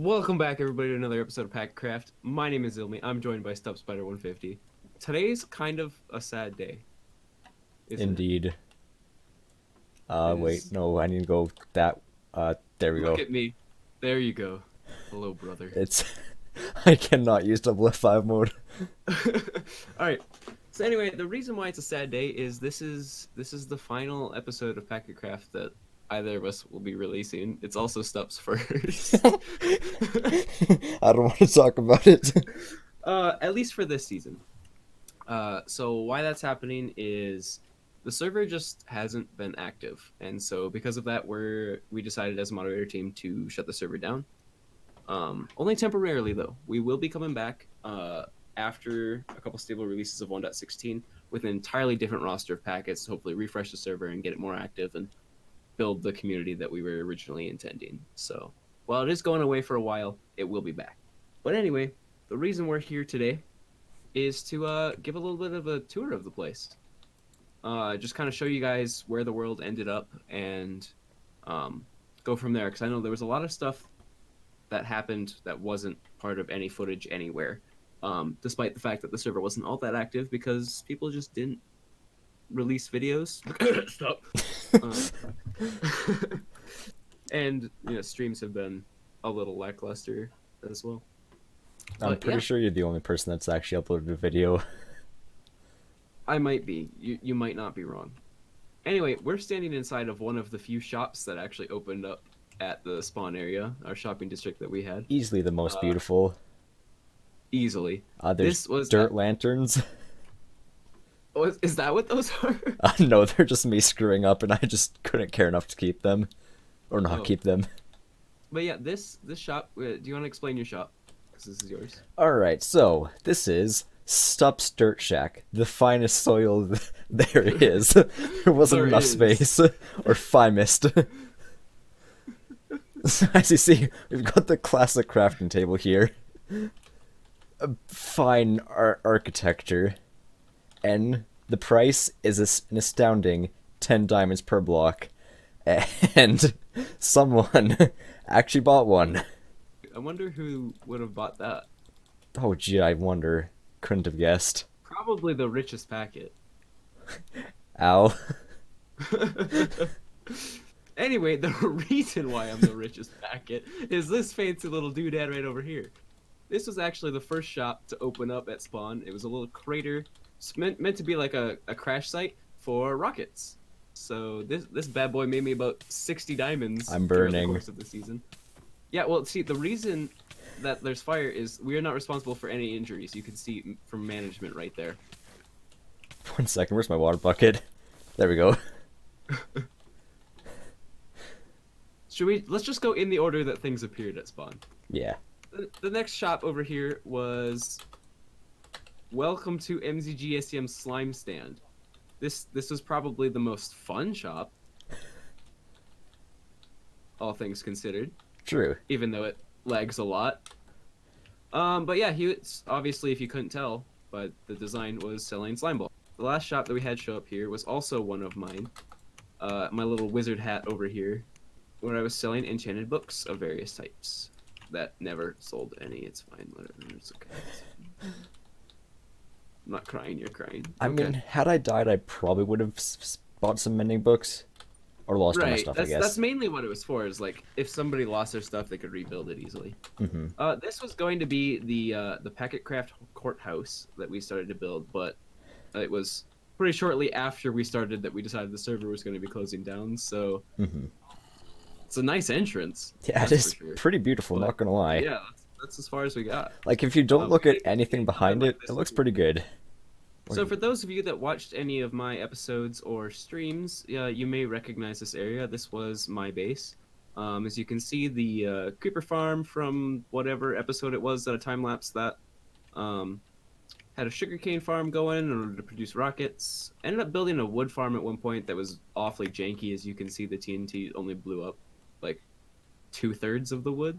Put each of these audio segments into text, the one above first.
Welcome back, everybody, to another episode of PacketCraft. My name is zzilmy. I'm joined by StubSpider150. Today's kind of a sad day, isn't it? Indeed. It Wait, is. no, I need to go that. There we Look go. at me. There you go. Hello, brother. It's. I cannot use double F5 mode. All right. So anyway, the reason why it's a sad day is this is the final episode of PacketCraft that either of us will be releasing. It's also Stub's first. I don't want to talk about it. At least for this season. So why that's happening is the server just hasn't been active, and so because of that, we decided as a moderator team to shut the server down. Only temporarily though. We will be coming back after a couple stable releases of 1.16 with an entirely different roster of packets to hopefully refresh the server and get it more active and build the community that we were originally intending. So while it is going away for a while, it will be back. But anyway, the reason we're here today is to give a little bit of a tour of the place. Just kind of show you guys where the world ended up and go from there. Because I know there was a lot of stuff that happened that wasn't part of any footage anywhere, despite the fact that the server wasn't all that active because people just didn't release videos. Stop. And streams have been a little lackluster as well. I'm But pretty yeah, sure you're the only person that's actually uploaded a video. I might be. You might not be wrong. Anyway, we're standing inside of one of the few shops that actually opened up at the spawn area, our shopping district that we had. Easily the most Uh, beautiful. Easily. There's This was dirt lanterns. is that what those are? No, they're just me screwing up, and I just couldn't care enough to keep them. Or not Oh, keep them. but yeah, this shop. Do you want to explain your shop? Because this is yours. Alright, so this is Stup's Dirt Shack, the finest soil there is. There wasn't There enough is. space, or finest. So as you see, we've got the classic crafting table here. A fine architecture. And the price is an astounding 10 diamonds per block. And someone actually bought one. I wonder who would have bought that. Oh gee, I wonder. Couldn't have guessed. Probably the richest packet. Ow. Anyway, the reason why I'm the richest packet is this fancy little doodad right over here. This was actually the first shop to open up at spawn. It was a little crater meant to be like a crash site for rockets. So this bad boy made me about 60 diamonds I'm throughout the burning. course of the season. Yeah, well, see, the reason that there's fire is we are not responsible for any injuries. You can see from management right there. 1 second, where's my water bucket? There we go. Let's just go in the order that things appeared at spawn. Yeah. The next shop over here was welcome to MZGSM Slime Stand. This was probably the most fun shop, all things considered, True. even though it lags a lot. But yeah, obviously, if you couldn't tell, but the design was selling slime ball. The last shop that we had show up here was also one of mine. My little wizard hat over here, where I was selling enchanted books of various types that never sold any. It's fine, whatever. It's okay. I'm not crying. You're crying. I Okay. mean, had I died, I probably would have bought some mending books. Or lost all my Right. stuff, I That's guess. mainly what it was for. Is like if somebody lost their stuff, they could rebuild it easily. Hmm. This was going to be the PacketCraft courthouse that we started to build, but it was pretty shortly after we started that we decided the server was going to be closing down. So Hmm. it's a nice entrance. Yeah, it That's is for sure. pretty beautiful, But not gonna lie. yeah, that's as far as we got. Like, if you don't We look at made anything something behind like it, this it looks too. pretty good. So for those of you that watched any of my episodes or streams, you may recognize this area. This was my base. As you can see, the creeper farm from whatever episode it was that a time lapse that had a sugarcane farm going in order to produce rockets. Ended up building a wood farm at one point that was awfully janky. As you can see, the TNT only blew up like 2/3 of the wood.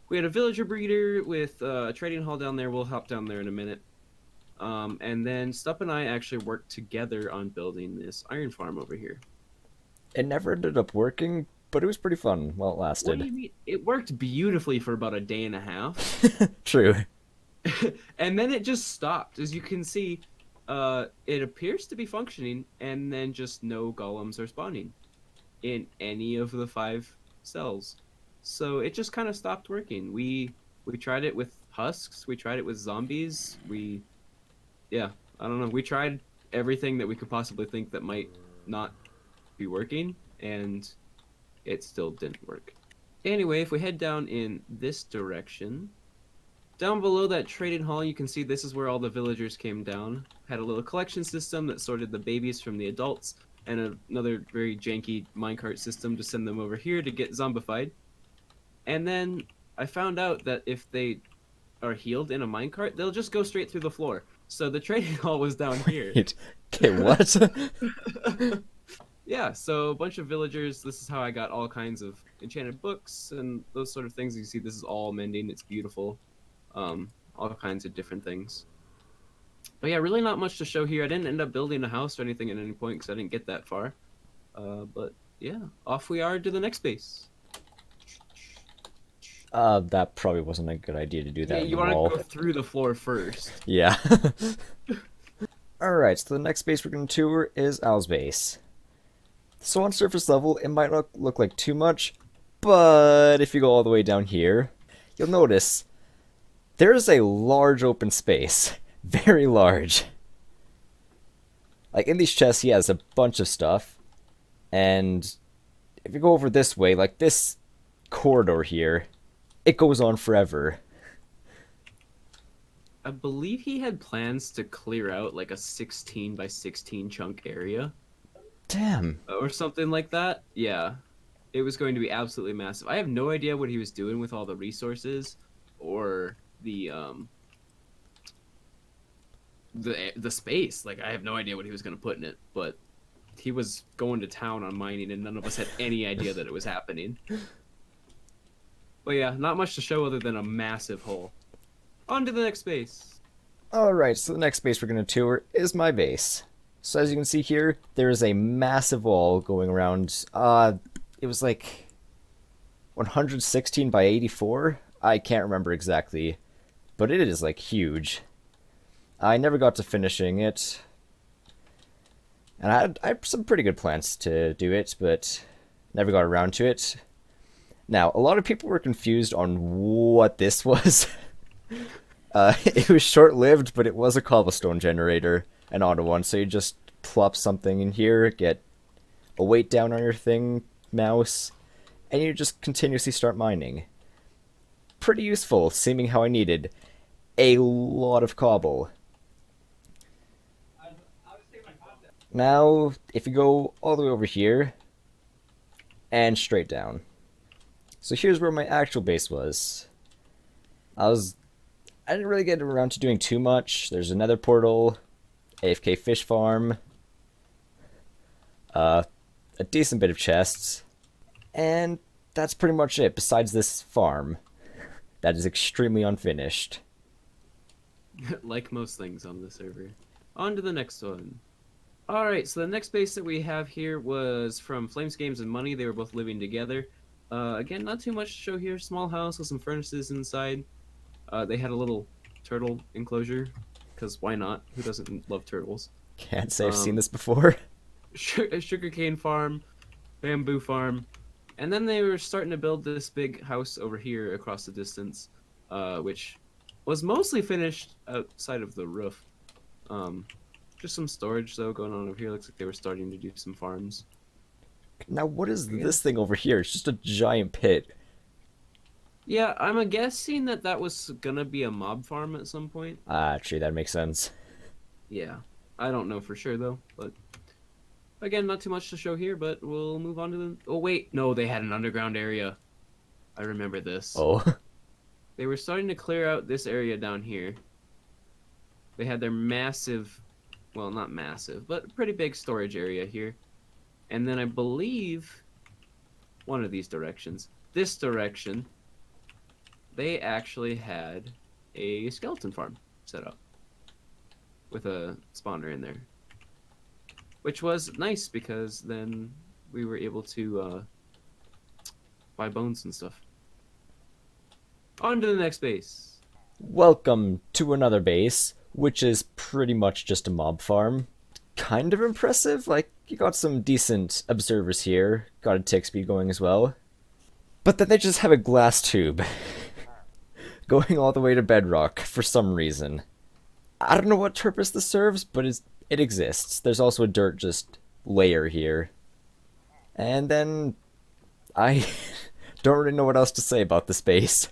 We had a villager breeder with a trading hall down there. We'll hop down there in a minute. And then Stupp and I actually worked together on building this iron farm over here. It never ended up working, but it was pretty fun while it What do lasted. you mean? It worked beautifully for about a day and a half, True. and then it just stopped. As you can see, it appears to be functioning, and then just no golems are spawning in any of the 5 cells. So it just kind of stopped working. We tried it with husks. We tried it with zombies. Yeah, I don't know. We tried everything that we could possibly think that might not be working, and it still didn't work. Anyway, if we head down in this direction, down below that trading hall, you can see this is where all the villagers came down. Had a little collection system that sorted the babies from the adults, and another very janky minecart system to send them over here to get zombified. And then I found out that if they are healed in a minecart, they'll just go straight through the floor. So the trading hall was down here. Wait. Okay, what? Yeah, so a bunch of villagers. This is how I got all kinds of enchanted books and those sort of things. You see, this is all mending. It's beautiful. All kinds of different things. But yeah, really not much to show here. I didn't end up building a house or anything at any point because I didn't get that far. But yeah, off we are to the next base. That probably wasn't a good idea to do Yeah, that in the you want to wall. go through the floor first. Yeah. Alright, so the next base we're going to tour is Al's base. So on surface level, it might not look like too much, but if you go all the way down here, you'll notice there is a large open space. Very large. Like, in these chests, he has a bunch of stuff, and if you go over this way, like this corridor here, it goes on forever. I believe he had plans to clear out like a 16 by 16 chunk area Damn. or something like that. Yeah, it was going to be absolutely massive. I have no idea what he was doing with all the resources or the space. Like I have no idea what he was going to put in it, but he was going to town on mining, and none of us had any idea that it was happening. But yeah, not much to show other than a massive hole. On to the next base. Alright, so the next base we're going to tour is my base. So as you can see here, there is a massive wall going around. It was like 116 by 84? I can't remember exactly, but it is like huge. I never got to finishing it, and I had some pretty good plans to do it, but never got around to it. Now, a lot of people were confused on what this was. It was short-lived, but it was a cobblestone generator, an auto one, so you just plop something in here, get a weight down on your thing, mouse, and you just continuously start mining. Pretty useful, seeming how I needed a lot of cobble. Now, if you go all the way over here, and straight down. So here's where my actual base was. I didn't really get around to doing too much. There's another portal, AFK fish farm, a decent bit of chests, and that's pretty much it, besides this farm that is extremely unfinished. Like most things on the server. On to the next one. Alright, so the next base that we have here was from Flames Games and Money. They were both living together. Again, not too much to show here. Small house with some furnaces inside. They had a little turtle enclosure, because why not? Who doesn't love turtles? Can't say I've seen this before. A sugarcane farm, bamboo farm, and then they were starting to build this big house over here across the distance, which was mostly finished outside of the roof. Just some storage though going on over here. Looks like they were starting to do some farms. Now, what is this thing over here? It's just a giant pit. Yeah, I'm guessing that that was gonna be a mob farm at some point. Ah, actually, that makes sense. Yeah, I don't know for sure though, but again, not too much to show here, but we'll move on to the... Oh wait, no, they had an underground area. I remember this. Oh. They were starting to clear out this area down here. They had their massive, well, not massive, but pretty big storage area here. And then I believe one of these directions, this direction, they actually had a skeleton farm set up with a spawner in there, which was nice because then we were able to buy bones and stuff. On to the next base. Welcome to another base, which is pretty much just a mob farm. Kind of impressive. Like, you got some decent observers here. Got a tick speed going as well. But then they just have a glass tube going all the way to bedrock for some reason. I don't know what purpose this serves, but it exists. There's also a dirt just layer here. And then I don't really know what else to say about the space.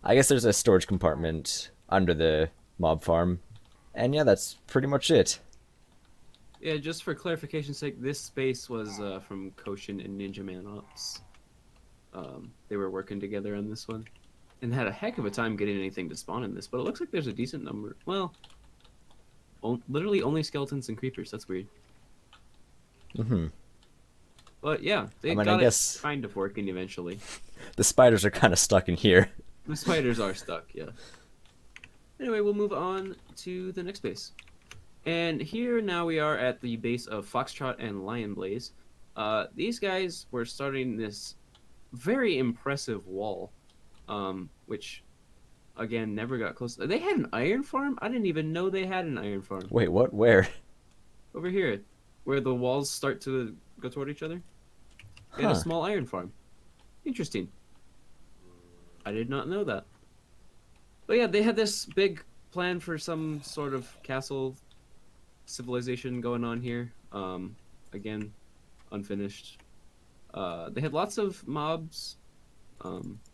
I guess there's a storage compartment under the mob farm. And yeah, that's pretty much it. Yeah, just for clarification's sake, this space was from Koshin and Ninja Man Ops. They were working together on this one. And had a heck of a time getting anything to spawn in this, but it looks like there's a decent number. Well, literally only skeletons and creepers. That's weird. Mm-hmm. But yeah, they I got guess it kind of working eventually. the spiders are kind of stuck in here. The spiders are stuck, yeah. Anyway, we'll move on to the next base. And here now we are at the base of Foxtrot and Lion Blaze. These guys were starting this very impressive wall, which, again, never got close. They had an iron farm? I didn't even know they had an iron farm. Wait, what? Where? Over here, where the walls start to go toward each other. They had a small iron farm. Interesting. I did not know that. But yeah, they had this big plan for some sort of castle civilization going on here. Again, unfinished. They had lots of mobs,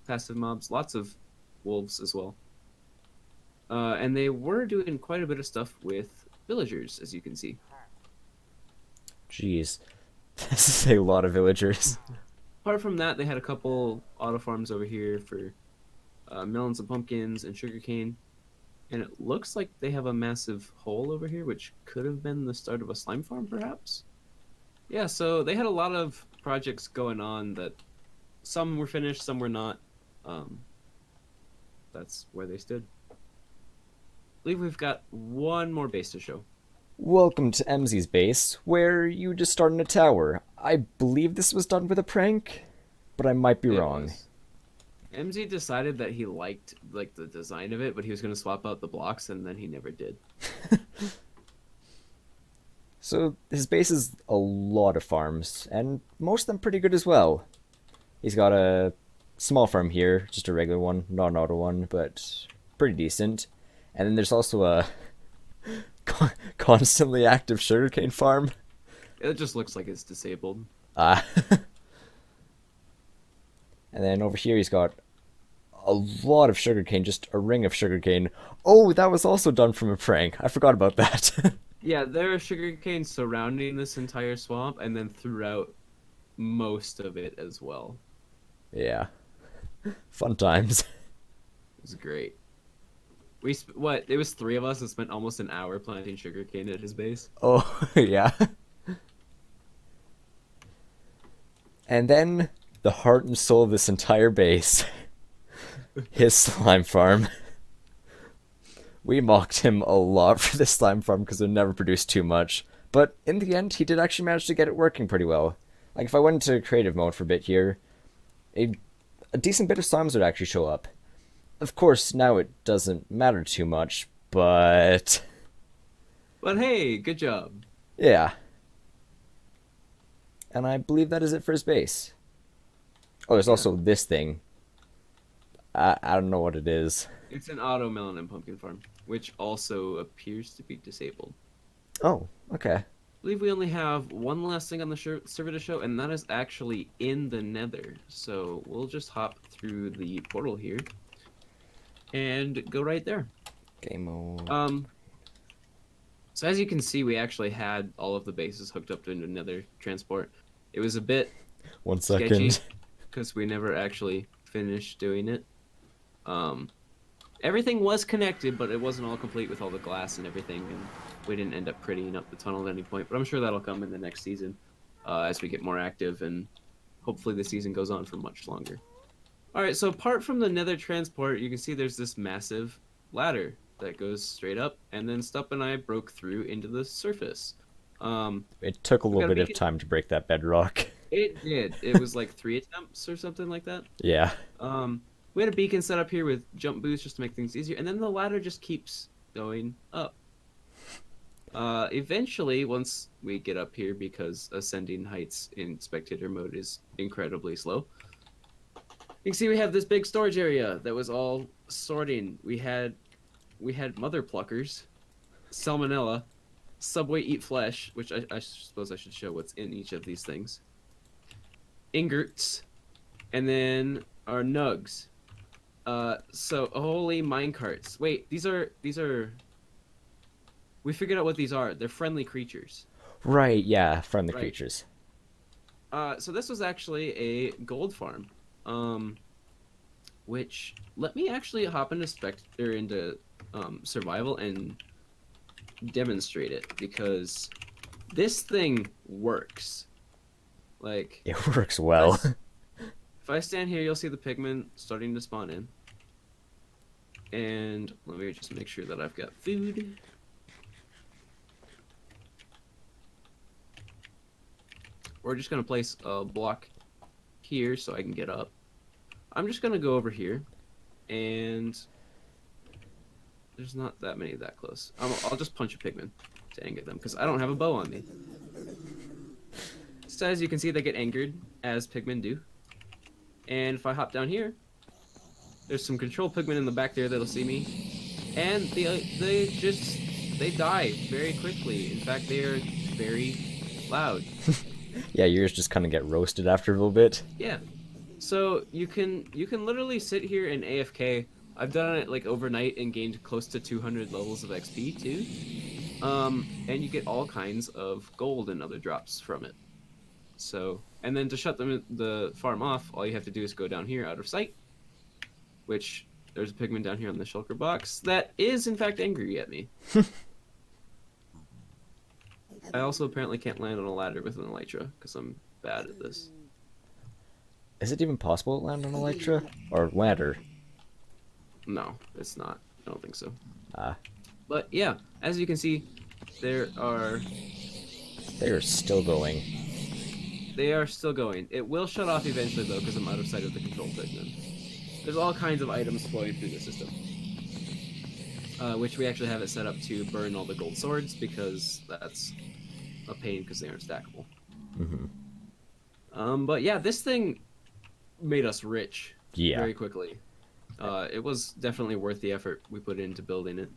passive mobs, lots of wolves as well. And they were doing quite a bit of stuff with villagers, as you can see. Jeez. This is a lot of villagers. Apart from that, they had a couple auto farms over here for melons and pumpkins and sugarcane. And it looks like they have a massive hole over here, which could have been the start of a slime farm, perhaps? Yeah, so they had a lot of projects going on that some were finished, some were not. That's where they stood. I believe we've got one more base to show. Welcome to MZ's base, where you just start in a tower. I believe this was done with a prank, but I might be wrong. MZ decided that he liked the design of it, but he was going to swap out the blocks, and then he never did. So his base is a lot of farms, and most of them pretty good as well. He's got a small farm here, just a regular one, not an auto one, but pretty decent. And then there's also a constantly active sugarcane farm. It just looks like it's disabled. And then over here he's got a lot of sugarcane, just a ring of sugarcane. Oh, that was also done from a prank. I forgot about that. Yeah, there are sugarcane surrounding this entire swamp, and then throughout most of it as well. Yeah. Fun times. It was great. It was 3 of us that spent almost an hour planting sugarcane at his base. Oh, yeah. And then the heart and soul of this entire base, his slime farm. We mocked him a lot for this slime farm because it never produced too much, but in the end he did actually manage to get it working pretty well. Like, if I went into creative mode for a bit here, a decent bit of slimes would actually show up. Of course, now it doesn't matter too much, but... But hey, good job. Yeah. And I believe that is it for his base. Oh, there's also this thing. I don't know what it is. It's an auto melon and pumpkin farm, which also appears to be disabled. Oh, okay. I believe we only have one last thing on the server to show, and that is actually in the nether. So we'll just hop through the portal here and go right there. Game mode. So as you can see, we actually had all of the bases hooked up to the nether transport. It was a bit 1 second. because we never actually finished doing it. Everything was connected, but it wasn't all complete with all the glass and everything, and we didn't end up prettying up the tunnel at any point. But I'm sure that'll come in the next season as we get more active, and hopefully the season goes on for much longer. All right, so apart from the nether transport, you can see there's this massive ladder that goes straight up, and then Stupp and I broke through into the surface. It took a little bit of time to break that bedrock. It did. It was like 3 attempts or something like that. Yeah. Um, we had a beacon set up here with jump boosts just to make things easier, and then the ladder just keeps going up. Eventually, once we get up here, because ascending heights in spectator mode is incredibly slow, you can see we have this big storage area that was all sorting. We had mother pluckers, salmonella, subway eat flesh, which I suppose I should show what's in each of these things, ingerts, and then our nugs. So holy minecarts. Wait, these are. We figured out what these are. They're friendly creatures. Right, yeah, friendly Right. creatures. So this was actually a gold farm. Um, which let me actually hop into survival and demonstrate it because this thing works. Like It works if I, well. if I stand here, you'll see the pigmen starting to spawn in. And let me just make sure that I've got food. We're just gonna place a block here so I can get up. I'm just gonna go over here, and there's not that many that close. I'll just punch a pigman to anger them because I don't have a bow on me. So as you can see, they get angered as pigmen do. And if I hop down here, there's some control pigmen in the back there that'll see me, and they die very quickly. In fact, they are very loud. Yeah, yours just kind of get roasted after a little bit. Yeah. So you can literally sit here in AFK. I've done it like overnight and gained close to 200 levels of XP too. And you get all kinds of gold and other drops from it. So, and then to shut the farm off, all you have to do is go down here out of sight, which there's a pigman down here on the shulker box that is in fact angry at me. I also apparently can't land on a ladder with an elytra because I'm bad at this. Is it even possible to land on Elytra? Or ladder? No, it's not. I don't think so. Ah, But yeah, as you can see, there are they are still going. they are still going. It will shut off eventually though because I'm out of sight of the control pigmen. There's all kinds of items flowing through the system, which we actually have it set up to burn all the gold swords because that's a pain because they aren't stackable. But yeah, this thing made us rich Yeah. very quickly. It was definitely worth the effort we put into building it.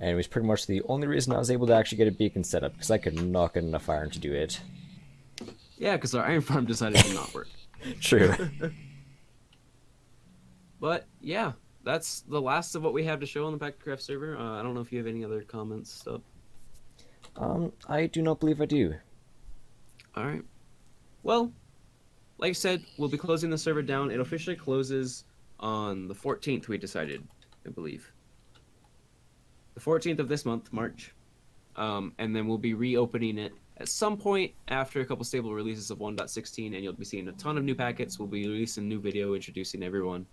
And it was pretty much the only reason I was able to actually get a beacon set up, because I could not get enough iron to do it. Yeah, because our iron farm decided to not work. True. But yeah, that's the last of what we have to show on the PacketCraft server. I don't know if you have any other comments, stuff. I do not believe I do. All right. Well, like I said, we'll be closing the server down. It officially closes on the 14th, we decided, I believe. The 14th of this month, March. And then we'll be reopening it at some point after a couple stable releases of 1.16, and you'll be seeing a ton of new packets. We'll be releasing a new video introducing everyone,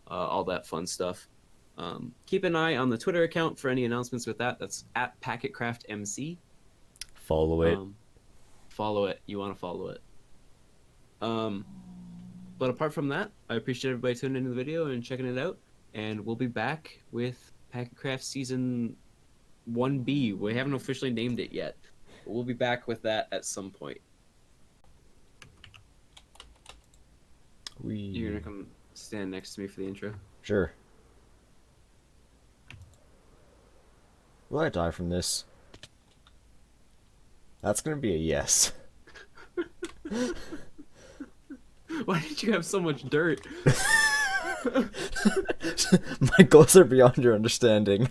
all that fun stuff. Keep an eye on the Twitter account for any announcements with that. That's at PacketCraftMC. Follow it. Follow it. You want to follow it. But apart from that, I appreciate everybody tuning into the video and checking it out. And we'll be back with PacketCraft Season 1B. We haven't officially named it yet. But we'll be back with that at some point. You're going to come stand next to me for the intro? Sure. Will I die from this? That's gonna be a yes. Why did you have so much dirt? My goals are beyond your understanding.